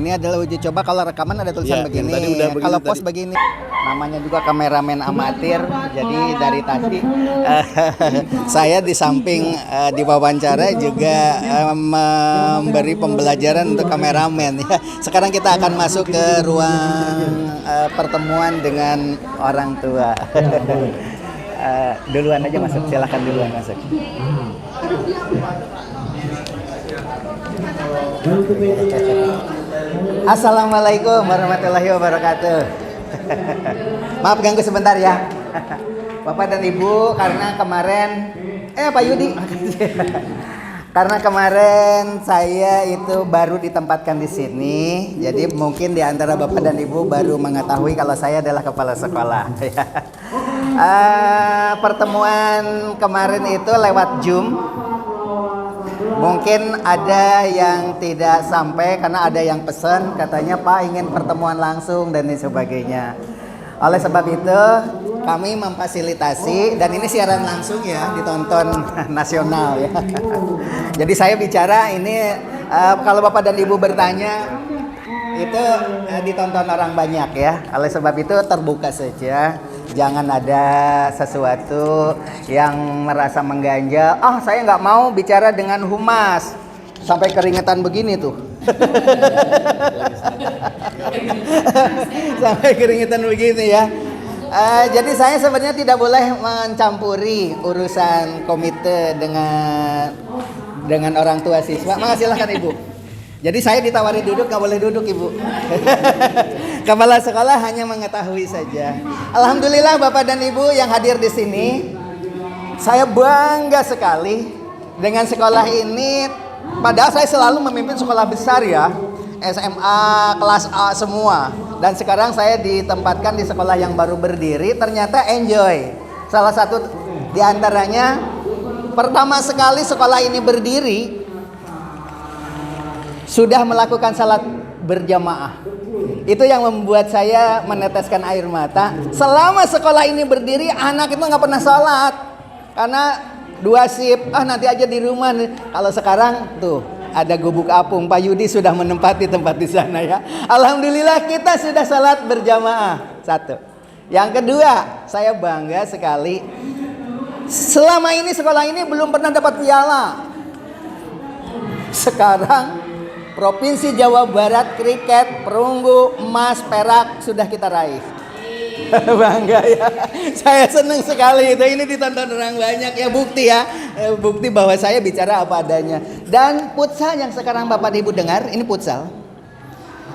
Ini adalah uji coba, kalau rekaman ada tulisan begini, kalau post begini. Namanya juga kameramen amatir, jadi dari tadi saya di samping diwawancara juga memberi pembelajaran untuk kameramen ya. Sekarang kita akan masuk ke ruang pertemuan dengan orang tua. Duluan aja masuk, silahkan duluan masuk. Assalamualaikum warahmatullahi wabarakatuh. Maaf ganggu sebentar ya, Bapak dan Ibu, karena kemarin Pak Yudi karena kemarin saya itu baru ditempatkan di sini, jadi mungkin di antara Bapak dan Ibu baru mengetahui kalau saya adalah kepala sekolah. Pertemuan kemarin itu lewat Zoom. Mungkin ada yang tidak sampai karena ada yang pesan, katanya Pak ingin pertemuan langsung dan sebagainya. Oleh sebab itu kami memfasilitasi, dan ini siaran langsung ya, ditonton nasional ya. Jadi saya bicara ini kalau Bapak dan Ibu bertanya itu ditonton orang banyak ya. Oleh sebab itu terbuka saja. Jangan ada sesuatu yang merasa mengganjal. Saya nggak mau bicara dengan humas. Sampai keringetan begini tuh. Sampai keringetan begini ya. Jadi saya sebenarnya tidak boleh mencampuri urusan komite dengan orang tua siswa. Silahkan Ibu. Jadi saya ditawari duduk, nggak boleh duduk Ibu. Kepala sekolah hanya mengetahui saja. Alhamdulillah Bapak dan Ibu yang hadir di sini, saya bangga sekali dengan sekolah ini. Padahal saya selalu memimpin sekolah besar ya, SMA, kelas A semua. Dan sekarang saya ditempatkan di sekolah yang baru berdiri, ternyata enjoy. Salah satu di antaranya, pertama sekali sekolah ini berdiri, sudah melakukan salat berjamaah. Itu yang membuat saya meneteskan air mata. Selama sekolah ini berdiri, anak itu nggak pernah salat. Karena 2 shift, nanti aja di rumah. Kalau sekarang tuh ada gubuk apung, Pak Yudi sudah menempati tempat di sana ya. Alhamdulillah kita sudah salat berjamaah. 1. Yang kedua, saya bangga sekali. Selama ini sekolah ini belum pernah dapat piala. Sekarang Provinsi Jawa Barat kriket, perunggu, emas, perak sudah kita raih. Bangga ya. Saya senang sekali itu. Ini ditonton orang banyak ya, bukti ya. Bukti bahwa saya bicara apa adanya. Dan futsal yang sekarang Bapak Ibu dengar, ini futsal.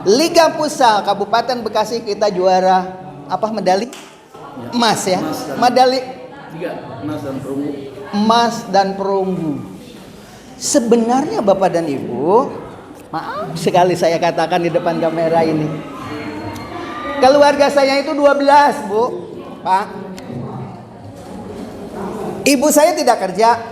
Liga Futsal Kabupaten Bekasi kita juara medali? Emas ya. Medali 3, emas dan perunggu. Emas dan perunggu. Sebenarnya Bapak dan Ibu, maaf sekali saya katakan di depan kamera ini, keluarga saya itu 12 Bu, Pak. Ibu saya tidak kerja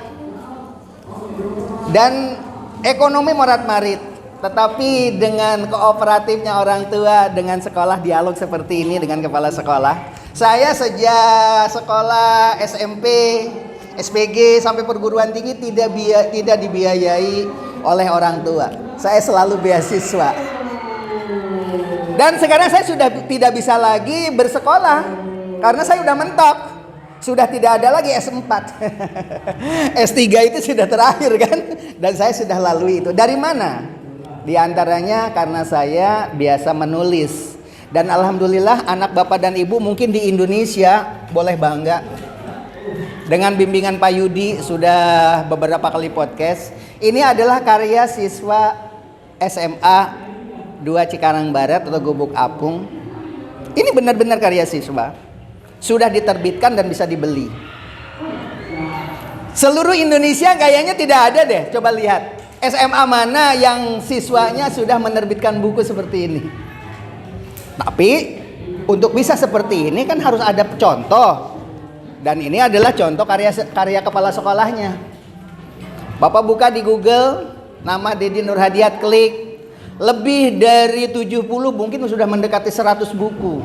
dan ekonomi morat-marit. Tetapi dengan kooperatifnya orang tua, dengan sekolah dialog seperti ini dengan kepala sekolah, saya sejak sekolah SMP, SPG sampai perguruan tinggi tidak dibiayai oleh orang tua. Saya selalu beasiswa. Dan sekarang saya sudah tidak bisa lagi bersekolah karena saya sudah mentok. Sudah tidak ada lagi S4. S3 itu sudah terakhir kan. Dan saya sudah lalui itu. Dari mana? Di antaranya karena saya biasa menulis. Dan alhamdulillah anak Bapak dan Ibu mungkin di Indonesia boleh bangga. Dengan bimbingan Pak Yudi sudah beberapa kali podcast. Ini adalah karya siswa SMA 2 Cikarang Barat atau Gubuk Apung. Ini benar-benar karya siswa. Sudah diterbitkan dan bisa dibeli. Seluruh Indonesia kayaknya tidak ada deh. Coba lihat. SMA mana yang siswanya sudah menerbitkan buku seperti ini. Tapi untuk bisa seperti ini kan harus ada contoh. Dan ini adalah contoh karya kepala sekolahnya. Bapak buka di Google, nama Dedi Nurhadiat, klik. Lebih dari 70, mungkin sudah mendekati 100 buku.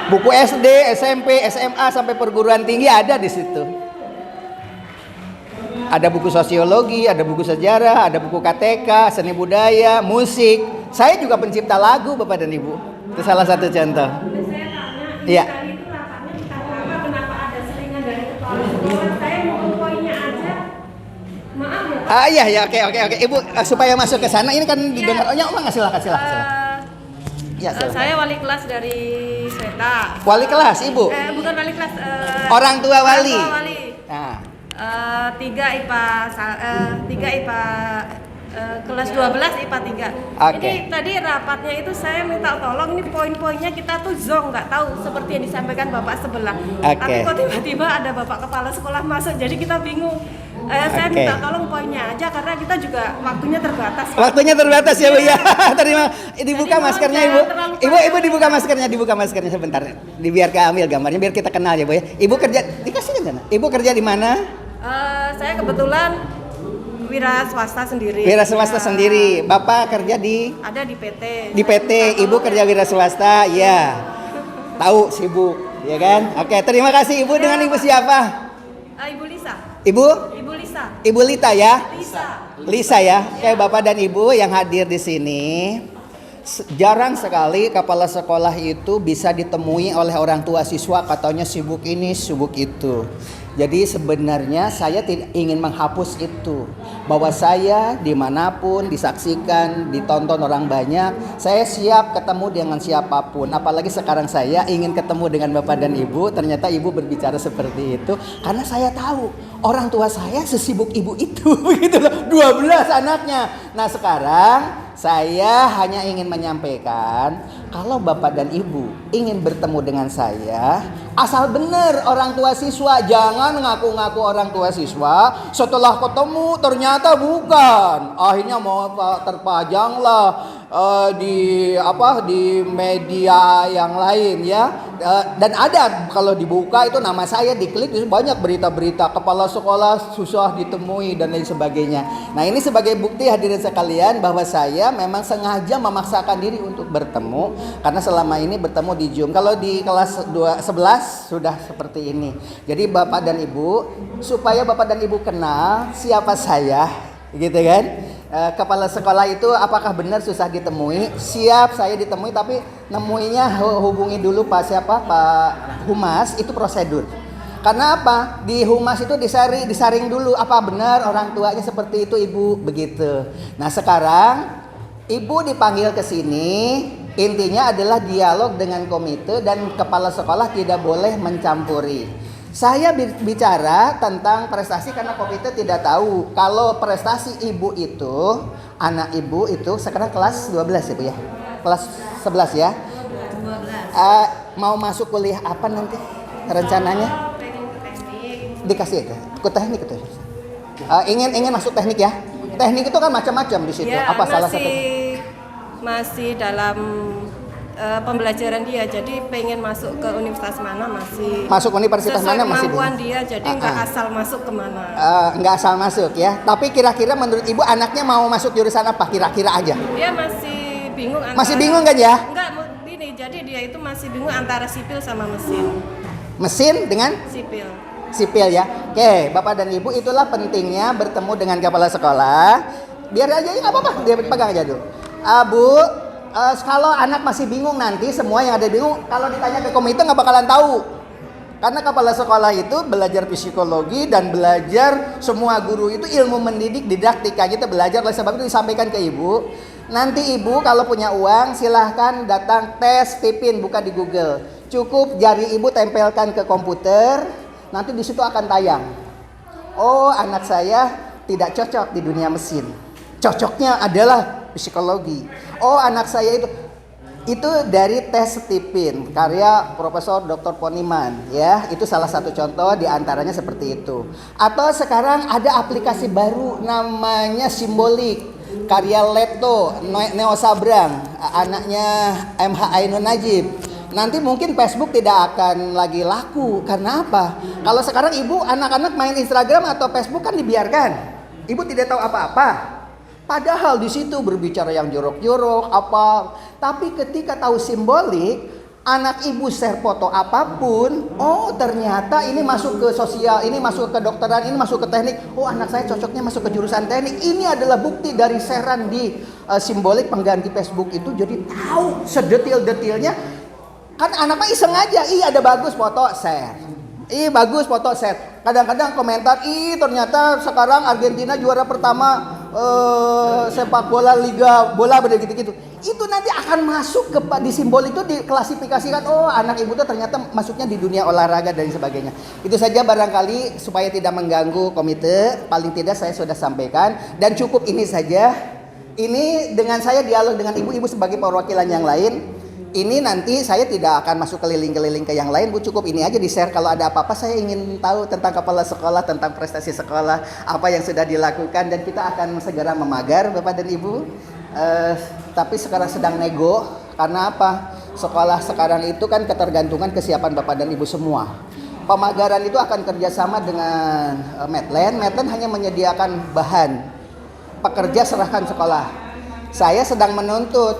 Buku SD, SMP, SMA sampai perguruan tinggi ada di situ. Ada buku sosiologi, ada buku sejarah, ada buku KTK, seni budaya, musik. Saya juga pencipta lagu Bapak dan Ibu. Itu salah satu contoh. Saya tanya, ini Iya. tadi itu rapatnya kita apa? Kenapa ada selingan dari kepala sekolah? Saya mau poinnya aja. Maaf ya. Iya ya, oke. Ibu supaya masuk ke sana ini kan didengar. Oh, ya, silakan. Ya, silakan. Saya wali kelas dari Sweta. Wali kelas, Ibu. Bukan wali kelas. Orang tua wali. Orang tua wali. Nah, 3 IPA kelas 12 IPA 3. Oke. Ini tadi rapatnya itu saya minta tolong ini poin-poinnya kita tuh zong nggak tahu seperti yang disampaikan Bapak sebelah. Oke. Tapi kok tiba-tiba ada Bapak kepala sekolah masuk jadi kita bingung. Saya Oke. minta tolong poinnya aja karena kita juga waktunya terbatas. waktunya terbatas ya Bu ya. Terima. Dibuka Jadi mohon maskernya jangan Ibu. terlalu Ibu dibuka maskernya sebentar. Biar ambil gambarnya biar kita kenal ya Bu ya. Ibu kerja dikasih kan? Ibu kerja di mana? Saya kebetulan wira swasta sendiri. Wira swasta Ya, sendiri. Bapak kerja di Ada di PT. di PT. Ibu kerja wira swasta. Ya. Tahu sibuk, ya kan? Oke, terima kasih Ibu. Dengan Ibu siapa? Ibu Lisa. Ibu? Ibu Lisa. Ibu Lita ya? Lisa. Lisa ya. Oke, Bapak dan Ibu yang hadir di sini. Jarang sekali kepala sekolah itu bisa ditemui oleh orang tua siswa katanya sibuk ini, sibuk itu. Jadi sebenarnya saya tidak ingin menghapus itu. Bahwa saya dimanapun disaksikan, ditonton orang banyak, saya siap ketemu dengan siapapun. Apalagi sekarang saya ingin ketemu dengan Bapak dan Ibu. Ternyata Ibu berbicara seperti itu karena saya tahu orang tua saya sesibuk Ibu itu. Begitu loh, 12 anaknya. Nah sekarang saya hanya ingin menyampaikan kalau Bapak dan Ibu ingin bertemu dengan saya, asal benar orang tua siswa, jangan ngaku-ngaku orang tua siswa. Setelah ketemu ternyata bukan. Akhirnya mau terpajang lah di media yang lain ya. Dan ada kalau dibuka itu nama saya diklik itu banyak berita-berita kepala sekolah susah ditemui dan lain sebagainya. Nah ini sebagai bukti hadirin sekalian bahwa saya memang sengaja memaksakan diri untuk bertemu karena selama ini bertemu di Zoom. Kalau di kelas 11 sudah seperti ini. Jadi Bapak dan Ibu supaya Bapak dan Ibu kenal siapa saya, gitu kan? Kepala sekolah itu apakah benar susah ditemui? Siap saya ditemui tapi nemuinya hubungi dulu Pak Humas, itu prosedur. Karena apa? Di Humas itu disaring dulu apa benar orang tuanya seperti itu Ibu, begitu. Nah sekarang Ibu dipanggil ke sini, intinya adalah dialog dengan komite dan kepala sekolah tidak boleh mencampuri. Saya bicara tentang prestasi karena komite tidak tahu kalau prestasi Ibu itu, anak Ibu itu sekarang kelas 12 ya Bu ya? Kelas 11 ya? 12. Mau masuk kuliah apa nanti rencananya? Pengen ke teknik. Dikasih itu, ke teknik itu. Ingin masuk teknik ya? Teknik itu kan macam-macam di situ. Ya, Apa salah satu? masih dalam pembelajaran dia, jadi pengen masuk ke universitas mana Masuk universitas sesuai mana masih kemampuan bingung. dia, jadi nggak asal masuk kemana. Nggak asal masuk ya. Tapi kira-kira menurut Ibu anaknya mau masuk jurusan apa? Kira-kira aja. Dia masih bingung antara, Masih bingung kan ya? Enggak, ini jadi dia itu masih bingung antara sipil sama mesin. Mesin dengan Sipil. sipil ya. Oke, Bapak dan Ibu itulah pentingnya bertemu dengan kepala sekolah. Biar aja ya nggak apa-apa, dia pegang aja dulu. Bu, kalau anak masih bingung nanti semua yang ada bingung, kalau ditanya ke komite nggak bakalan tahu. Karena kepala sekolah itu belajar psikologi dan belajar semua guru itu ilmu mendidik didaktika kita belajar. Oleh sebab itu disampaikan ke Ibu. Nanti Ibu kalau punya uang silahkan datang tes tipin, buka di Google. Cukup jari Ibu tempelkan ke komputer, nanti di situ akan tayang. Oh, anak saya tidak cocok di dunia mesin. Cocoknya adalah psikologi. Oh, anak saya itu dari tes tipin karya Profesor Dr. Poniman ya. Itu salah satu contoh di antaranya seperti itu. Atau sekarang ada aplikasi baru namanya Simbolik karya Leto Neo Sabrang, anaknya MH Ainun Najib. Nanti mungkin Facebook tidak akan lagi laku. Karena apa? Kalau sekarang Ibu anak-anak main Instagram atau Facebook kan dibiarkan. Ibu tidak tahu apa-apa. Padahal di situ berbicara yang jorok-jorok apa. Tapi ketika tahu Simbolik, Anak ibu share foto apapun, oh ternyata ini masuk ke sosial, ini masuk ke kedokteran, ini masuk ke teknik. Oh anak saya cocoknya masuk ke jurusan teknik. Ini adalah bukti dari sharean di simbolik pengganti Facebook itu. Jadi tahu sedetil-detilnya. Kan anaknya iseng aja, ih ada bagus foto share. Ih bagus foto share. Kadang-kadang komentar, ih ternyata sekarang Argentina juara pertama sepak bola liga bola begitu-gitu. Itu nanti akan masuk ke di simbol itu diklasifikasikan, oh anak ibu tuh ternyata masuknya di dunia olahraga dan sebagainya. Itu saja barangkali supaya tidak mengganggu komite, paling tidak saya sudah sampaikan dan cukup ini saja. Ini dengan saya dialog dengan ibu-ibu sebagai perwakilan yang lain. Ini nanti saya tidak akan masuk keliling-keliling ke yang lain, Bu. Cukup ini aja di-share. Kalau ada apa-apa saya ingin tahu tentang kepala sekolah, tentang prestasi sekolah, apa yang sudah dilakukan, dan kita akan segera memagar, Bapak dan Ibu. Tapi sekarang sedang nego. Karena apa? Sekolah sekarang itu kan ketergantungan kesiapan Bapak dan Ibu semua. Pemagaran itu akan kerjasama dengan Medland. Medland hanya menyediakan bahan. Pekerja serahkan sekolah. Saya sedang menuntut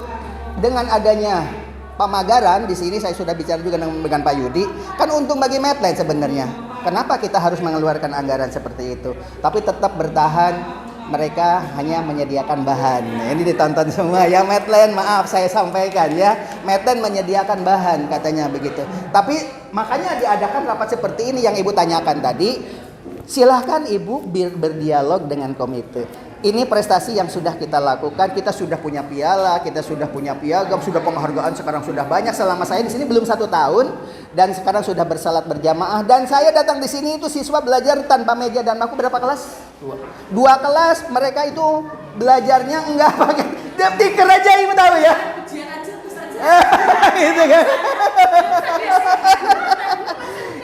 dengan adanya pemagaran di sini, saya sudah bicara juga dengan Pak Yudi, kan untung bagi Medland sebenarnya. Kenapa kita harus mengeluarkan anggaran seperti itu? Tapi tetap bertahan, mereka hanya menyediakan bahan. Nah, ini ditonton semua ya Medland, maaf saya sampaikan ya. Medland menyediakan bahan katanya begitu. Tapi makanya diadakan rapat seperti ini yang Ibu tanyakan tadi. Silahkan Ibu berdialog dengan komite. Ini prestasi yang sudah kita lakukan. Kita sudah punya piala, kita sudah punya piagam, sudah penghargaan sekarang sudah banyak. Selama saya di sini belum 1 tahun dan sekarang sudah bersalat berjamaah. Dan saya datang di sini itu siswa belajar tanpa meja dan bangku berapa kelas? 2 kelas. Mereka itu belajarnya enggak pakai stiker aja, Ibu tahu ya? Gitu kan?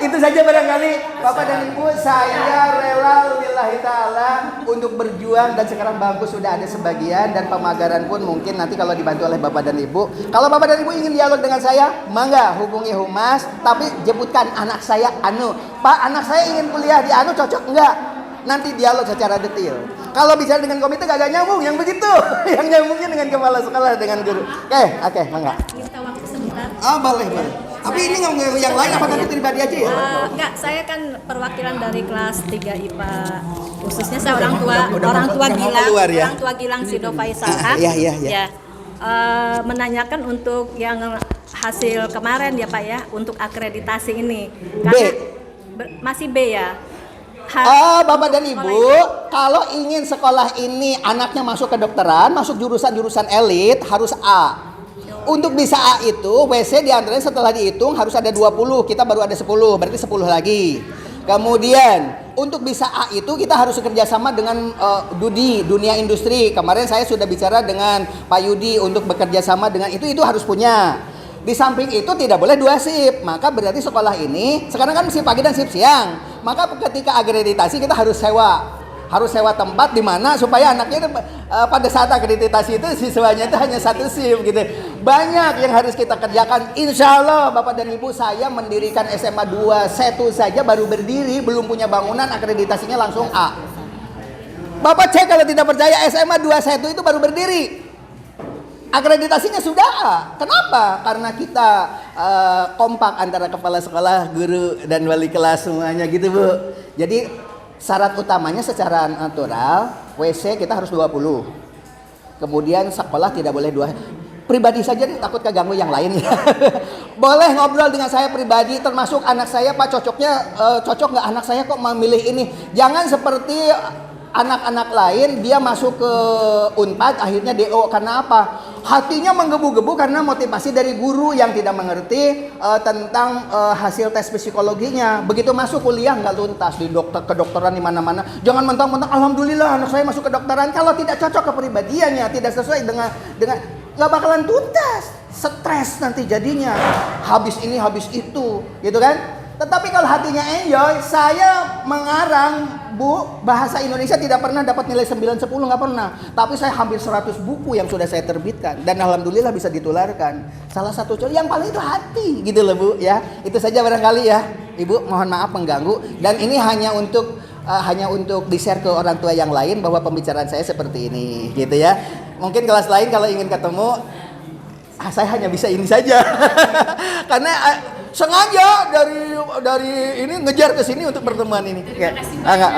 Itu saja barangkali Bapak dan Ibu, saya rela lillahi ta'ala untuk berjuang dan sekarang bangku sudah ada sebagian dan pemagaran pun mungkin nanti kalau dibantu oleh Bapak dan Ibu. Kalau Bapak dan Ibu ingin dialog dengan saya, mangga hubungi humas, tapi jemputkan anak saya Anu. Pak, anak saya ingin kuliah di Anu, cocok enggak? Nanti dialog secara detail. Kalau bicara dengan komite gak nyambung, yang begitu. Yang nyambungnya dengan kepala sekolah, dengan guru. Oke, mangga. Minta waktu sebentar. Boleh. Tapi ini nggak yang lain apa nanti pribadi aja ya? Enggak, saya kan perwakilan dari kelas 3 IPA. Khususnya saya orang tua Gilang, keluar, ya? orang tua Gilang Sido Faisal. Iya. Ya. Menanyakan untuk yang hasil kemarin ya Pak ya, untuk akreditasi ini. Karena masih B ya. Bapak dan Ibu, kalau ingin sekolah ini anaknya masuk kedokteran, masuk jurusan-jurusan elit harus A. Untuk bisa A itu WC diantaranya setelah dihitung harus ada 20, kita baru ada 10, berarti 10 lagi. Kemudian untuk bisa A itu kita harus bekerjasama dengan Dudi, dunia industri. Kemarin saya sudah bicara dengan Pak Yudi untuk bekerja sama dengan itu harus punya. Di samping itu tidak boleh 2 shift. Maka berarti sekolah ini sekarang kan shift pagi dan shift siang. Maka ketika akreditasi kita harus sewa tempat di mana supaya anaknya itu, pada saat akreditasi itu siswanya itu hanya 1 shift gitu. Banyak yang harus kita kerjakan. Insya Allah Bapak dan Ibu, saya mendirikan SMA 2 Setu saja baru berdiri, belum punya bangunan, akreditasinya langsung A. Bapak cek kalau tidak percaya, SMA 2 Setu itu baru berdiri, akreditasinya sudah A. Kenapa? Karena kita kompak antara kepala sekolah, guru, dan wali kelas semuanya gitu Bu. Jadi syarat utamanya secara natural WC kita harus 20. Kemudian sekolah tidak boleh 2. Pribadi saja nih, takut keganggu yang lain ya. Boleh ngobrol dengan saya pribadi, termasuk anak saya, Pak cocoknya cocok nggak anak saya kok memilih ini. Jangan seperti anak-anak lain dia masuk ke Unpad akhirnya DO. Karena apa? Hatinya menggebu-gebu karena motivasi dari guru yang tidak mengerti tentang hasil tes psikologinya. Begitu masuk kuliah nggak tuntas, di kedokteran di mana-mana. Jangan mentang-mentang alhamdulillah anak saya masuk kedokteran, kalau tidak cocok kepribadiannya, tidak sesuai dengan nggak bakalan tuntas. Stres nanti jadinya, habis ini habis itu gitu kan. Tetapi kalau hatinya enjoy, saya mengarang Bu, bahasa Indonesia tidak pernah dapat nilai 9-10, nggak pernah. Tapi saya hampir 100 buku yang sudah saya terbitkan dan alhamdulillah bisa ditularkan. Salah satu contoh yang paling itu hati gitu loh Bu ya. Itu saja barangkali ya Ibu, mohon maaf mengganggu, dan ini hanya untuk di-share ke orang tua yang lain bahwa pembicaraan saya seperti ini gitu ya. Mungkin kelas lain kalau ingin ketemu saya hanya bisa ini saja. Karena sengaja dari ini ngejar ke sini untuk pertemuan ini. Ya. Enggak.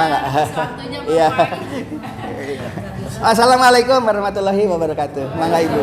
Iya. Assalamualaikum warahmatullahi wabarakatuh. Mangga Ibu.